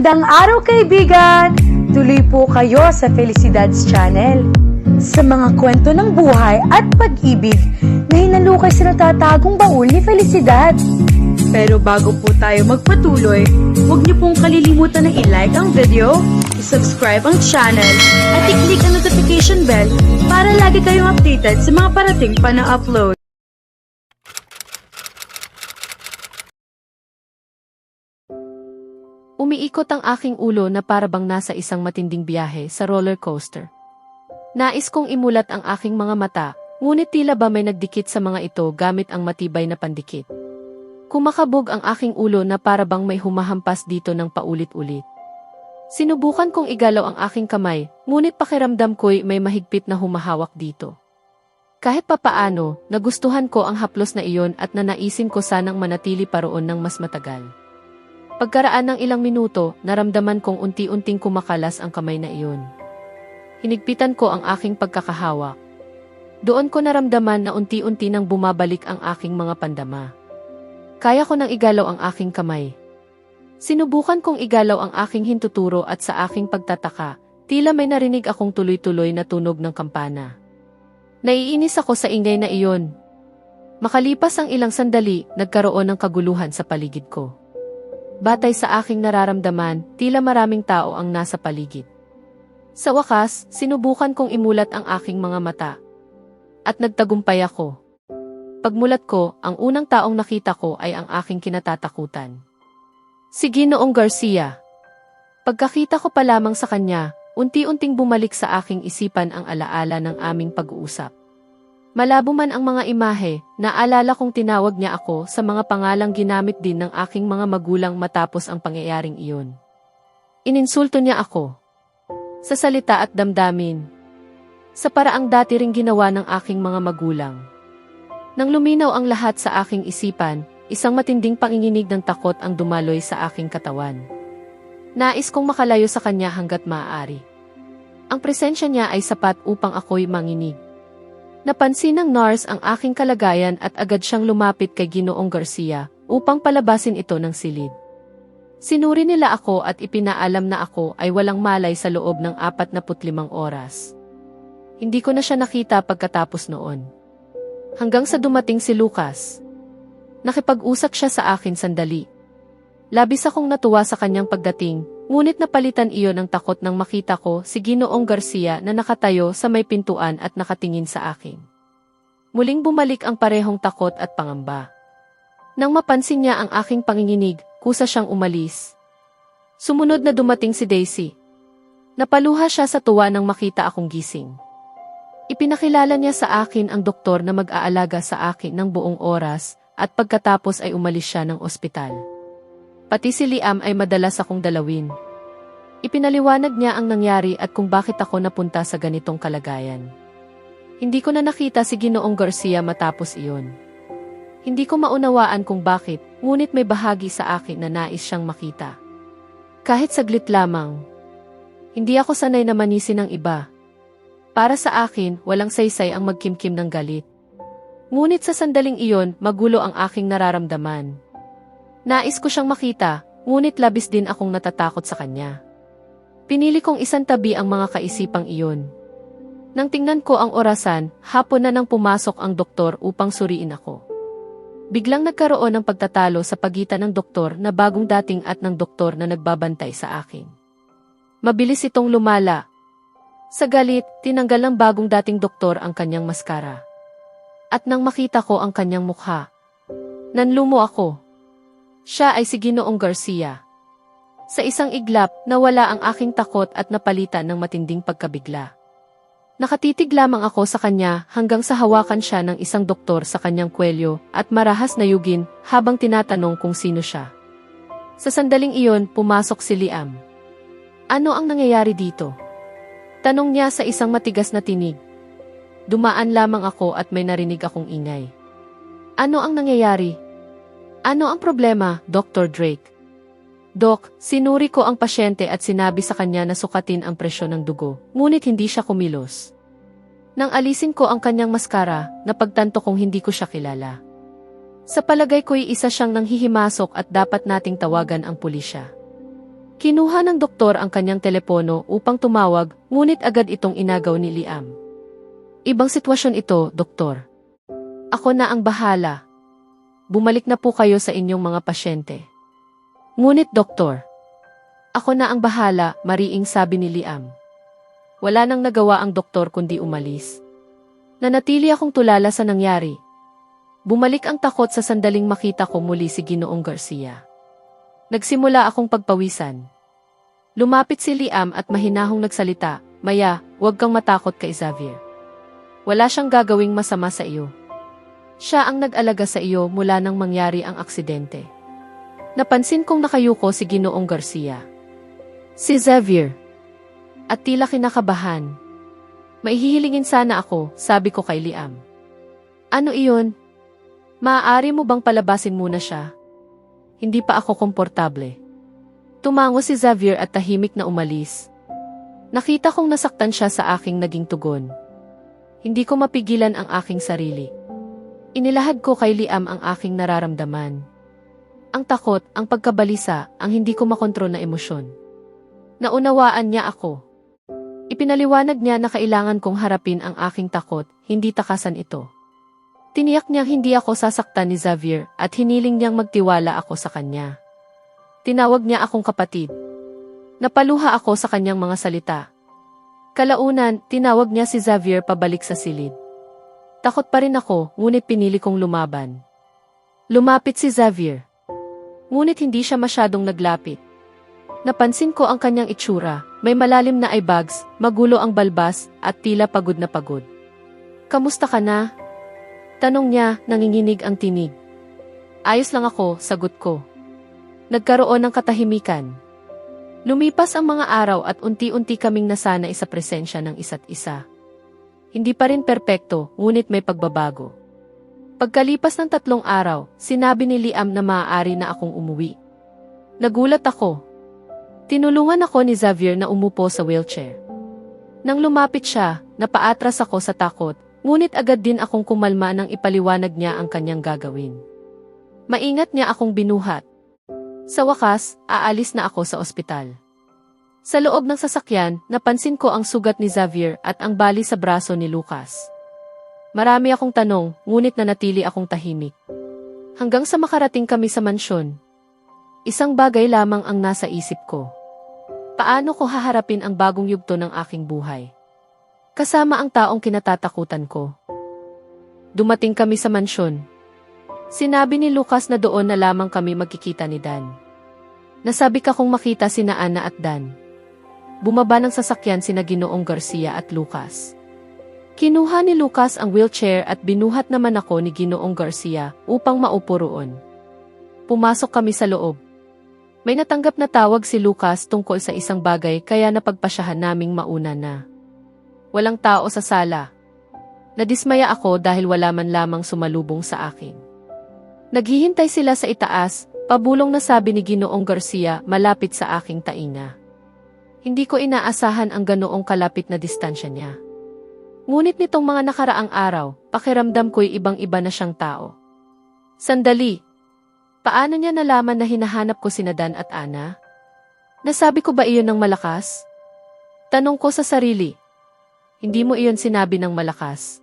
Magandang araw kaibigan! Tuloy po kayo sa Felicidad's Channel. Sa mga kwento ng buhay at pag-ibig na hinalukay sa natatagong baul ni Felicidad. Pero bago po tayo magpatuloy, huwag niyo pong kalilimutan na i-like ang video, i-subscribe ang channel, at i-click ang notification bell para lagi kayong updated sa mga parating pa na upload. Umiikot ang aking ulo na parabang nasa isang matinding biyahe sa roller coaster. Nais kong imulat ang aking mga mata, ngunit tila ba may nagdikit sa mga ito gamit ang matibay na pandikit. Kumakabog ang aking ulo na parabang may humahampas dito ng paulit-ulit. Sinubukan kong igalaw ang aking kamay, ngunit pakiramdam ko'y may mahigpit na humahawak dito. Kahit papaano, nagustuhan ko ang haplos na iyon at nanaisin ko sanang manatili pa roon ng mas matagal. Pagkaraan ng ilang minuto, naramdaman kong unti-unting kumakalas ang kamay na iyon. Hinigpitan ko ang aking pagkakahawak. Doon ko naramdaman na unti-unti nang bumabalik ang aking mga pandama. Kaya ko nang igalaw ang aking kamay. Sinubukan kong igalaw ang aking hintuturo at sa aking pagtataka, tila may narinig akong tuloy-tuloy na tunog ng kampana. Naiinis ako sa ingay na iyon. Makalipas ang ilang sandali, nagkaroon ng kaguluhan sa paligid ko. Batay sa aking nararamdaman, tila maraming tao ang nasa paligid. Sa wakas, sinubukan kong imulat ang aking mga mata. At nagtagumpay ako. Pagmulat ko, ang unang taong nakita ko ay ang aking kinatatakutan. Si Ginoong Garcia. Pagkakita ko pa lamang sa kanya, unti-unting bumalik sa aking isipan ang alaala ng aming pag-uusap. Malabo man ang mga imahe, naalala kong tinawag niya ako sa mga pangalang ginamit din ng aking mga magulang matapos ang pangyayaring iyon. Ininsulto niya ako. Sa salita at damdamin. Sa paraang dati ring ginawa ng aking mga magulang. Nang luminaw ang lahat sa aking isipan, isang matinding panginginig ng takot ang dumaloy sa aking katawan. Nais kong makalayo sa kanya hanggat maaari. Ang presensya niya ay sapat upang ako'y manginig. Napansin ng nurse ang aking kalagayan at agad siyang lumapit kay Ginoong Garcia upang palabasin ito ng silid. Sinuri nila ako at ipinaalam na ako ay walang malay sa loob ng 45 oras. Hindi ko na siya nakita pagkatapos noon. Hanggang sa dumating si Lucas. Nakipag-usap siya sa akin sandali. Labis akong natuwa sa kanyang pagdating, ngunit napalitan iyon ng takot nang makita ko si Ginoong Garcia na nakatayo sa may pintuan at nakatingin sa akin. Muling bumalik ang parehong takot at pangamba. Nang mapansin niya ang aking panginginig, kusa siyang umalis. Sumunod na dumating si Daisy. Napaluha siya sa tuwa nang makita akong gising. Ipinakilala niya sa akin ang doktor na mag-aalaga sa akin ng buong oras at pagkatapos ay umalis siya ng ospital. Pati si Liam ay madalas akong dalawin. Ipinaliwanag niya ang nangyari at kung bakit ako napunta sa ganitong kalagayan. Hindi ko na nakita si Ginoong Garcia matapos iyon. Hindi ko maunawaan kung bakit, ngunit may bahagi sa akin na nais siyang makita. Kahit saglit lamang. Hindi ako sanay na manisin ng iba. Para sa akin, walang saysay ang magkimkim ng galit. Ngunit sa sandaling iyon, magulo ang aking nararamdaman. Nais ko siyang makita, ngunit labis din akong natatakot sa kanya. Pinili kong isantabi ang mga kaisipang iyon. Nang tingnan ko ang orasan, hapon na nang pumasok ang doktor upang suriin ako. Biglang nagkaroon ng pagtatalo sa pagitan ng doktor na bagong dating at ng doktor na nagbabantay sa akin. Mabilis itong lumala. Sa galit, tinanggal ng bagong dating doktor ang kanyang maskara. At nang makita ko ang kanyang mukha, nanlumo ako. Siya ay si Ginoong Garcia. Sa isang iglap, nawala ang aking takot at napalitan ng matinding pagkabigla. Nakatitig lamang ako sa kanya hanggang sa hawakan siya ng isang doktor sa kanyang kwelyo at marahas na yugin habang tinatanong kung sino siya. Sa sandaling iyon, pumasok si Liam. Ano ang nangyayari dito? Tanong niya sa isang matigas na tinig. Dumaan lamang ako at may narinig akong ingay. Ano ang nangyayari? Ano ang problema, Dr. Drake? Doc, sinuri ko ang pasyente at sinabi sa kanya na sukatin ang presyon ng dugo, ngunit hindi siya kumilos. Nang alisin ko ang kanyang maskara, napagtanto kong hindi ko siya kilala. Sa palagay ko'y isa siyang nanghihimasok at dapat nating tawagan ang pulisya. Kinuha ng doktor ang kanyang telepono upang tumawag, ngunit agad itong inagaw ni Liam. Ibang sitwasyon ito, doktor. Ako na ang bahala. Bumalik na po kayo sa inyong mga pasyente. Ngunit doktor, ako na ang bahala, mariing sabi ni Liam. Wala nang nagawa ang doktor kundi umalis. Nanatili akong tulala sa nangyari. Bumalik ang takot sa sandaling makita ko muli si Ginoong Garcia. Nagsimula akong pagpawisan. Lumapit si Liam at mahinahong nagsalita, Maya, huwag kang matakot kay Xavier. Wala siyang gagawing masama sa iyo. Siya ang nag-alaga sa iyo mula nang mangyari ang aksidente. Napansin kong nakayuko si Ginoong Garcia. Si Xavier. At tila kinakabahan. Maihihilingin sana ako, sabi ko kay Liam. Ano iyon? Maaari mo bang palabasin muna siya? Hindi pa ako komportable. Tumango si Xavier at tahimik na umalis. Nakita kong nasaktan siya sa aking naging tugon. Hindi ko mapigilan ang aking sarili. Inilahad ko kay Liam ang aking nararamdaman. Ang takot, ang pagkabalisa, ang hindi ko makontrol na emosyon. Naunawaan niya ako. Ipinaliwanag niya na kailangan kong harapin ang aking takot, hindi takasan ito. Tiniyak niyang hindi ako sasaktan ni Xavier at hiniling niyang magtiwala ako sa kanya. Tinawag niya akong kapatid. Napaluha ako sa kanyang mga salita. Kalaunan, tinawag niya si Xavier pabalik sa silid. Takot pa rin ako, ngunit pinili kong lumaban. Lumapit si Xavier. Ngunit hindi siya masyadong naglapit. Napansin ko ang kanyang itsura, may malalim na eyebags, magulo ang balbas, at tila pagod na pagod. Kamusta ka na? Tanong niya, nanginginig ang tinig. Ayos lang ako, sagot ko. Nagkaroon ng katahimikan. Lumipas ang mga araw at unti-unti kaming nasanay sa presensya ng isa't isa. Hindi pa rin perpekto, ngunit may pagbabago. Pagkalipas ng 3 araw, sinabi ni Liam na maaari na akong umuwi. Nagulat ako. Tinulungan ako ni Xavier na umupo sa wheelchair. Nang lumapit siya, napaatras ako sa takot, ngunit agad din akong kumalma nang ipaliwanag niya ang kanyang gagawin. Maingat niya akong binuhat. Sa wakas, aalis na ako sa ospital. Sa loob ng sasakyan, napansin ko ang sugat ni Xavier at ang bali sa braso ni Lucas. Marami akong tanong, ngunit nanatili akong tahimik. Hanggang sa makarating kami sa mansyon. Isang bagay lamang ang nasa isip ko. Paano ko haharapin ang bagong yugto ng aking buhay? Kasama ang taong kinatatakutan ko. Dumating kami sa mansyon. Sinabi ni Lucas na doon na lamang kami magkikita ni Dan. Nasabi ka kong makita sina Ana at Dan. Bumaba ng sasakyan sina Ginoong Garcia at Lucas. Kinuha ni Lucas ang wheelchair at binuhat naman ako ni Ginoong Garcia upang maupo roon. Pumasok kami sa loob. May natanggap na tawag si Lucas tungkol sa isang bagay kaya napagpasyahan naming mauna na. Walang tao sa sala. Nadismaya ako dahil wala man lamang sumalubong sa akin. Naghihintay sila sa itaas, pabulong na sabi ni Ginoong Garcia malapit sa aking tainga. Hindi ko inaasahan ang ganoong kalapit na distansya niya. Ngunit nitong mga nakaraang araw, pakiramdam ko'y ibang-iba na siyang tao. Sandali. Paano niya nalaman na hinahanap ko sina Dan at Ana? Nasabi ko ba iyon ng malakas? Tanong ko sa sarili. Hindi mo iyon sinabi ng malakas.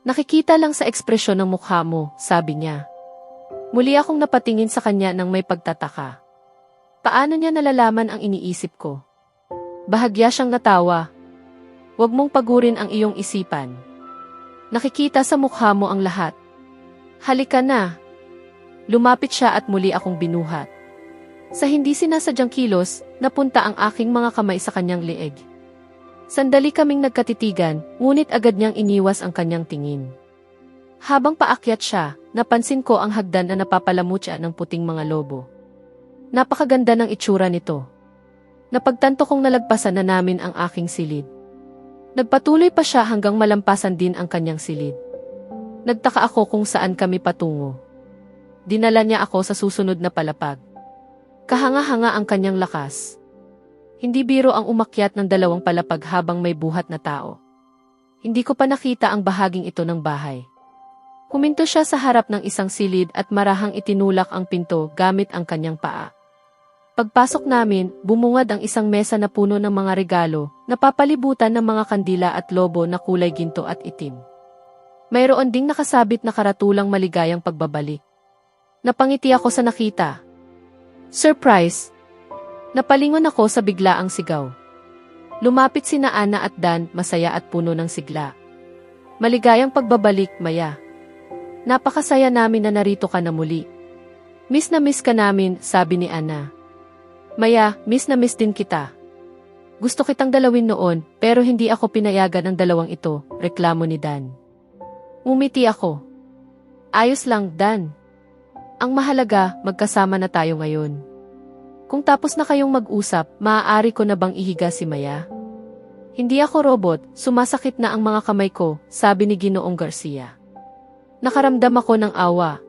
Nakikita lang sa ekspresyon ng mukha mo, sabi niya. Muli akong napatingin sa kanya nang may pagtataka. Paano niya nalalaman ang iniisip ko? Bahagya siyang natawa. Huwag mong pagurin ang iyong isipan. Nakikita sa mukha mo ang lahat. Halika na. Lumapit siya at muli akong binuhat. Sa hindi sinasadyang kilos, napunta ang aking mga kamay sa kanyang leeg. Sandali kaming nagkatitigan, ngunit agad niyang iniwas ang kanyang tingin. Habang paakyat siya, napansin ko ang hagdan na napapalamutya ng puting mga lobo. Napakaganda ng itsura nito. Napagtanto kong nalagpasan na namin ang aking silid. Nagpatuloy pa siya hanggang malampasan din ang kanyang silid. Nagtaka ako kung saan kami patungo. Dinala niya ako sa susunod na palapag. Kahanga-hanga ang kanyang lakas. Hindi biro ang umakyat ng 2 palapag habang may buhat na tao. Hindi ko pa nakita ang bahaging ito ng bahay. Huminto siya sa harap ng isang silid at marahang itinulak ang pinto gamit ang kanyang paa. Pagpasok namin, bumungad ang isang mesa na puno ng mga regalo, napapalibutan ng mga kandila at lobo na kulay ginto at itim. Mayroon ding nakasabit na karatulang maligayang pagbabalik. Napangiti ako sa nakita. Surprise! Napalingon ako sa biglaang sigaw. Lumapit sina Ana at Dan, masaya at puno ng sigla. Maligayang pagbabalik, Maya. Napakasaya namin na narito ka na muli. Miss na miss ka namin, sabi ni Ana. Maya, miss na miss din kita. Gusto kitang dalawin noon, pero hindi ako pinayagan ng dalawang ito, reklamo ni Dan. Umiti ako. Ayos lang, Dan. Ang mahalaga, magkasama na tayo ngayon. Kung tapos na kayong mag-usap, maaari ko na bang ihiga si Maya? Hindi ako robot, sumasakit na ang mga kamay ko, sabi ni Ginoong Garcia. Nakaramdam ako ng awa.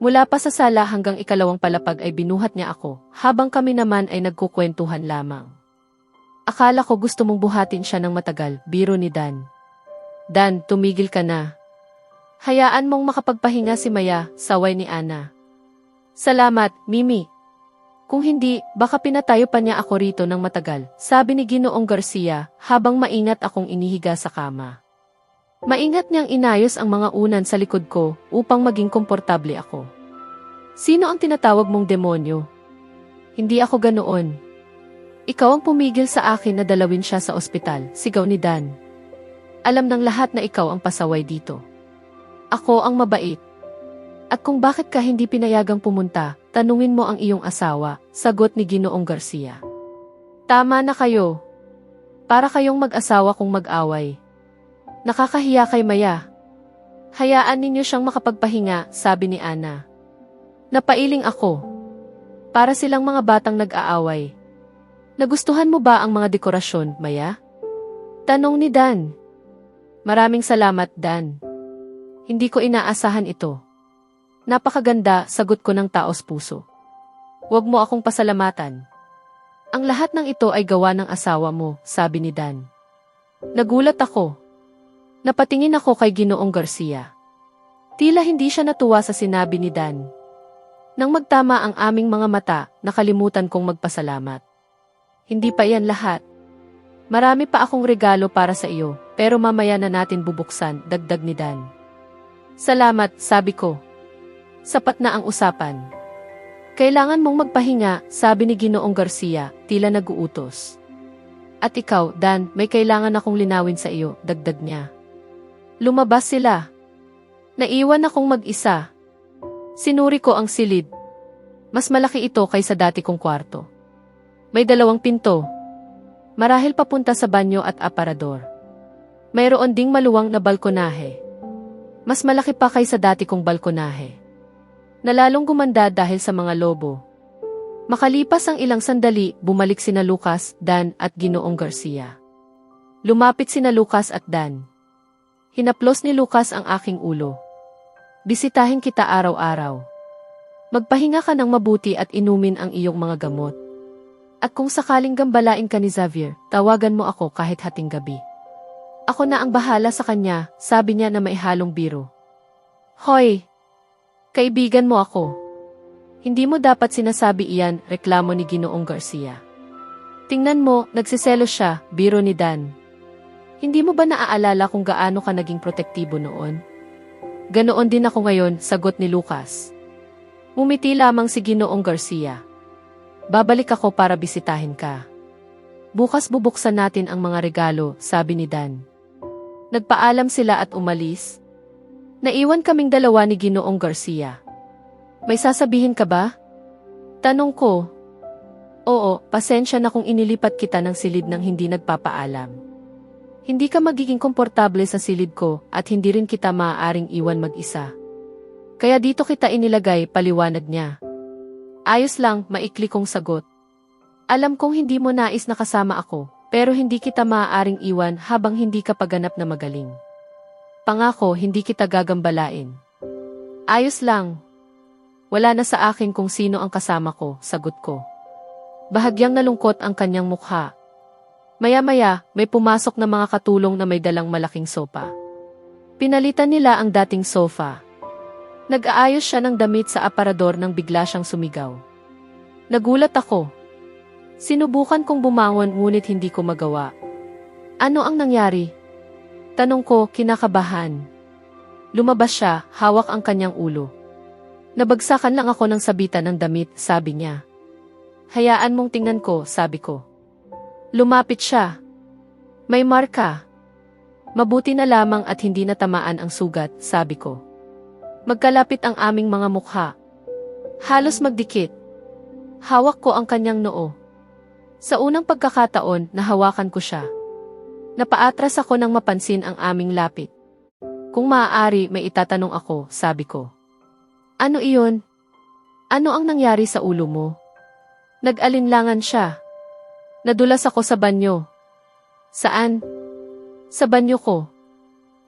Mula pa sa sala hanggang ikalawang palapag ay binuhat niya ako, habang kami naman ay nagkukwentuhan lamang. Akala ko gusto mong buhatin siya ng matagal, biro ni Dan. Dan, tumigil ka na. Hayaan mong makapagpahinga si Maya, saway ni Ana. Salamat, Mimi. Kung hindi, baka pinatayo pa niya ako rito ng matagal, sabi ni Ginoong Garcia, habang maingat akong inihiga sa kama. Maingat niyang inayos ang mga unan sa likod ko upang maging komportable ako. Sino ang tinatawag mong demonyo? Hindi ako ganoon. Ikaw ang pumigil sa akin na dalawin siya sa ospital, sigaw ni Dan. Alam ng lahat na ikaw ang pasaway dito. Ako ang mabait. At kung bakit ka hindi pinayagang pumunta, tanungin mo ang iyong asawa, sagot ni Ginoong Garcia. Tama na kayo. Para kayong mag-asawa kung mag-away. Nakakahiya kay Maya. Hayaan ninyo siyang makapagpahinga, sabi ni Ana. Napailing ako. Para silang mga batang nag-aaway. Nagustuhan mo ba ang mga dekorasyon, Maya? Tanong ni Dan. Maraming salamat, Dan. Hindi ko inaasahan ito. Napakaganda, sagot ko ng taos puso. Huwag mo akong pasalamatan. Ang lahat ng ito ay gawa ng asawa mo, sabi ni Dan. Nagulat ako. Napatingin ako kay Ginoong Garcia. Tila hindi siya natuwa sa sinabi ni Dan. Nang magtama ang aming mga mata, nakalimutan kong magpasalamat. Hindi pa yan lahat. Marami pa akong regalo para sa iyo, pero mamaya na natin bubuksan, dagdag ni Dan. Salamat, sabi ko. Sapat na ang usapan. Kailangan mong magpahinga, sabi ni Ginoong Garcia, tila nag-uutos. At ikaw, Dan, may kailangan akong linawin sa iyo, dagdag niya. Lumabas sila. Naiwan akong mag-isa. Sinuri ko ang silid. Mas malaki ito kaysa dati kong kwarto. May 2 pinto. Marahil papunta sa banyo at aparador. Mayroon ding maluwang na balkonahe. Mas malaki pa kaysa dati kong balkonahe. Nalalong gumanda dahil sa mga lobo. Makalipas ang ilang sandali, bumalik sina Lucas, Dan at Ginoong Garcia. Lumapit sina Lucas at Dan. Hinaplos ni Lucas ang aking ulo. Bisitahin kita araw-araw. Magpahinga ka ng mabuti at inumin ang iyong mga gamot. At kung sakaling gambalain ka ni Xavier, tawagan mo ako kahit hating gabi. Ako na ang bahala sa kanya, sabi niya na may halong biro. Hoy! Kaibigan mo ako. Hindi mo dapat sinasabi iyan, reklamo ni Ginoong Garcia. Tingnan mo, nagsiselo siya, biro ni Dan. Hindi mo ba naaalala kung gaano ka naging protektibo noon? Ganoon din ako ngayon, sagot ni Lucas. Umiti lamang si Ginoong Garcia. Babalik ako para bisitahin ka. Bukas bubuksan natin ang mga regalo, sabi ni Dan. Nagpaalam sila at umalis. Naiwan kaming dalawa ni Ginoong Garcia. May sasabihin ka ba? Tanong ko. Oo, pasensya na kung inilipat kita ng silid ng hindi nagpapaalam. Hindi ka magiging komportable sa silid ko at hindi rin kita maaaring iwan mag-isa. Kaya dito kita inilagay, paliwanag niya. Ayos lang, maikli kong sagot. Alam kong hindi mo nais na kasama ako, pero hindi kita maaaring iwan habang hindi ka paganap na magaling. Pangako, hindi kita gagambalain. Ayos lang. Wala na sa akin kung sino ang kasama ko, sagot ko. Bahagyang nalungkot ang kanyang mukha. Maya-maya, may pumasok na mga katulong na may dalang malaking sopa. Pinalitan nila ang dating sofa. Nag-aayos siya ng damit sa aparador nang bigla siyang sumigaw. Nagulat ako. Sinubukan kong bumangon ngunit hindi ko magawa. Ano ang nangyari? Tanong ko, kinakabahan. Lumabas siya, hawak ang kanyang ulo. Nabagsakan lang ako ng sabitan ng damit, sabi niya. Hayaan mong tingnan ko, sabi ko. Lumapit siya. May marka. Mabuti na lamang at hindi natamaan ang sugat, sabi ko. Magkalapit ang aming mga mukha. Halos magdikit. Hawak ko ang kanyang noo. Sa unang pagkakataon, nahawakan ko siya. Napaatras ako nang mapansin ang aming lapit. Kung maaari, may itatanong ako, sabi ko. Ano iyon? Ano ang nangyari sa ulo mo? Nag-alinlangan siya. Nadulas ako sa banyo. Saan? Sa banyo ko.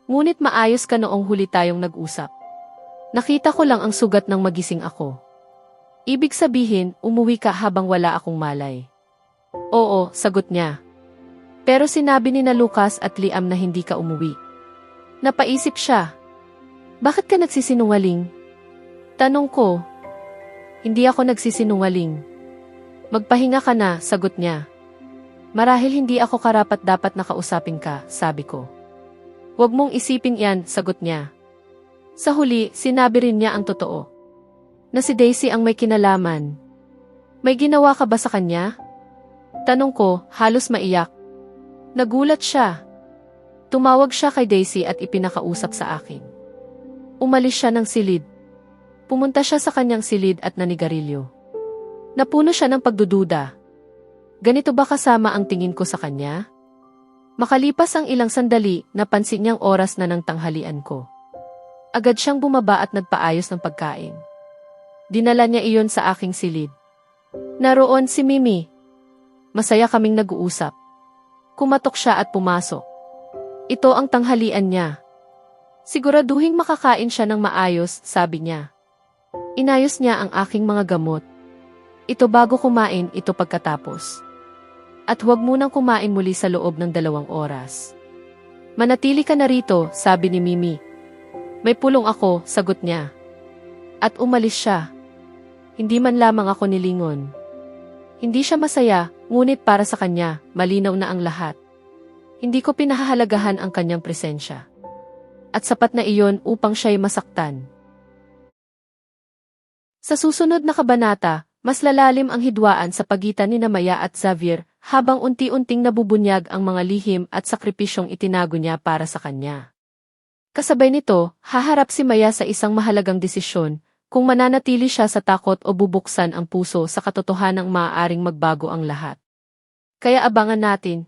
Ngunit maayos ka noong huli tayong nag-usap. Nakita ko lang ang sugat ng magising ako. Ibig sabihin, umuwi ka habang wala akong malay. Oo, sagot niya. Pero sinabi ni na Lucas at Liam na hindi ka umuwi. Napaisip siya. Bakit ka nagsisinungaling? Tanong ko. Hindi ako nagsisinungaling. Magpahinga ka na, sagot niya. Marahil hindi ako karapat-dapat na kausapin ka, sabi ko. Huwag mong isipin yan, sagot niya. Sa huli, sinabi rin niya ang totoo. Na si Daisy ang may kinalaman. May ginawa ka ba sa kanya? Tanong ko, halos maiyak. Nagulat siya. Tumawag siya kay Daisy at ipinakausap sa akin. Umalis siya ng silid. Pumunta siya sa kanyang silid at nanigarilyo. Napuno siya ng pagdududa. Ganito ba kasama ang tingin ko sa kanya? Makalipas ang ilang sandali, napansin niyang oras na ng tanghalian ko. Agad siyang bumaba at nagpaayos ng pagkain. Dinala niya iyon sa aking silid. Naroon si Mimi. Masaya kaming nag-uusap. Kumatok siya at pumasok. Ito ang tanghalian niya. Siguraduhing makakain siya ng maayos, sabi niya. Inayos niya ang aking mga gamot. Ito bago kumain, ito pagkatapos. At huwag munang kumain muli sa loob ng 2 oras. Manatili ka na rito, sabi ni Mimi. May pulong ako, sagot niya. At umalis siya. Hindi man lamang ako nilingon. Hindi siya masaya, ngunit para sa kanya, malinaw na ang lahat. Hindi ko pinahahalagahan ang kanyang presensya. At sapat na iyon upang siya'y masaktan. Sa susunod na kabanata, mas lalalim ang hidwaan sa pagitan ni Maya at Xavier habang unti-unting nabubunyag ang mga lihim at sakripisyong itinago niya para sa kanya. Kasabay nito, haharap si Maya sa isang mahalagang desisyon kung mananatili siya sa takot o bubuksan ang puso sa katotohanang maaaring magbago ang lahat. Kaya abangan natin.